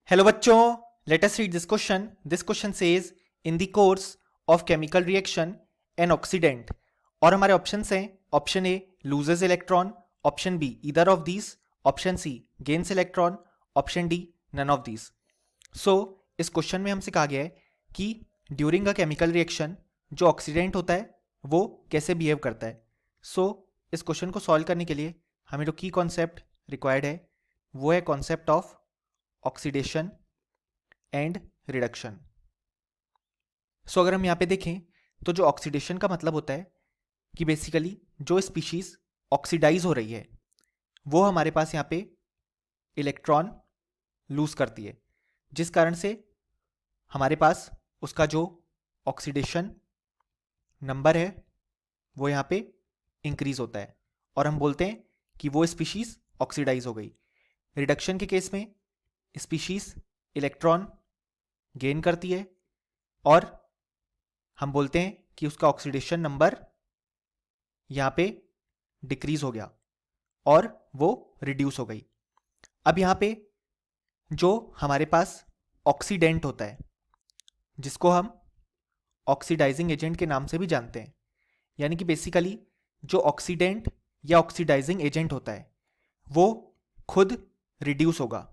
Hello बच्चों, let us read this question. This question says in the course of chemical reaction an oxidant. और हमारे options हैं option A loses electron, option B either of these, option C gains electron, option D none of these. So इस question में हमसे कहा गया है कि ड्यूरिंग अ केमिकल रिएक्शन जो ऑक्सीडेंट होता है वो कैसे बिहेव करता है. सो इस क्वेश्चन को सॉल्व करने के लिए हमें जो की कॉन्सेप्ट रिक्वायर्ड है वो है concept of oxidation and reduction. So अगर हम यहाँ पे देखें तो जो ऑक्सीडेशन का मतलब होता है कि बेसिकली जो स्पीशीज ऑक्सीडाइज हो रही है वो हमारे पास यहाँ पे इलेक्ट्रॉन लूज करती है, जिस कारण से हमारे पास उसका जो ऑक्सीडेशन नंबर है वो यहाँ पे इंक्रीज होता है और हम बोलते हैं कि वो स्पीशीज ऑक्सीडाइज हो गई. रिडक्शन के केस में स्पीशीज इलेक्ट्रॉन गेन करती है और हम बोलते हैं कि उसका ऑक्सीडेशन नंबर यहाँ पे डिक्रीज हो गया और वो रिड्यूस हो गई. अब यहाँ पे जो हमारे पास ऑक्सीडेंट होता है जिसको हम ऑक्सीडाइजिंग एजेंट के नाम से भी जानते हैं, यानी कि बेसिकली जो ऑक्सीडेंट या ऑक्सीडाइजिंग एजेंट होता है वो खुद रिड्यूस होगा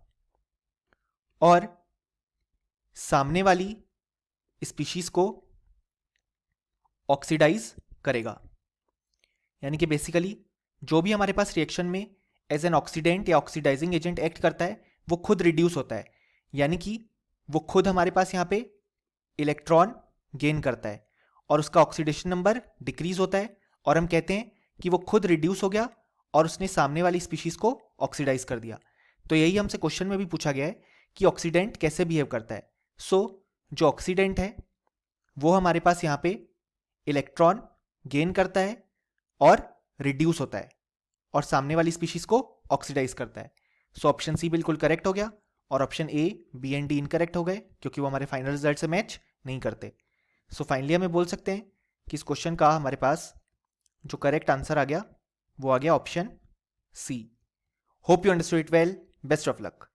और सामने वाली स्पीशीज को ऑक्सीडाइज करेगा. यानी कि बेसिकली जो भी हमारे पास रिएक्शन में एज एन ऑक्सीडेंट या ऑक्सीडाइजिंग एजेंट एक्ट करता है वो खुद रिड्यूस होता है, यानी कि वो खुद हमारे पास यहाँ पे इलेक्ट्रॉन गेन करता है और उसका ऑक्सीडेशन नंबर डिक्रीज होता है और हम कहते हैं कि वो खुद रिड्यूस हो गया और उसने सामने वाली स्पीशीज को ऑक्सीडाइज कर दिया. तो यही हमसे क्वेश्चन में भी पूछा गया है कि ऑक्सीडेंट कैसे बिहेव करता है. सो जो ऑक्सीडेंट है वो हमारे पास यहाँ पे इलेक्ट्रॉन गेन करता है और रिड्यूस होता है और सामने वाली स्पीशीज को ऑक्सीडाइज करता है. सो ऑप्शन सी बिल्कुल करेक्ट हो गया और option A B and D incorrect हो गए क्योंकि वो हमारे फाइनल रिजल्ट से मैच नहीं करते. सो फाइनली हमें बोल सकते हैं कि इस क्वेश्चन का हमारे पास जो करेक्ट आंसर आ गया वो आ गया option C. Hope you understood it well. Best of luck.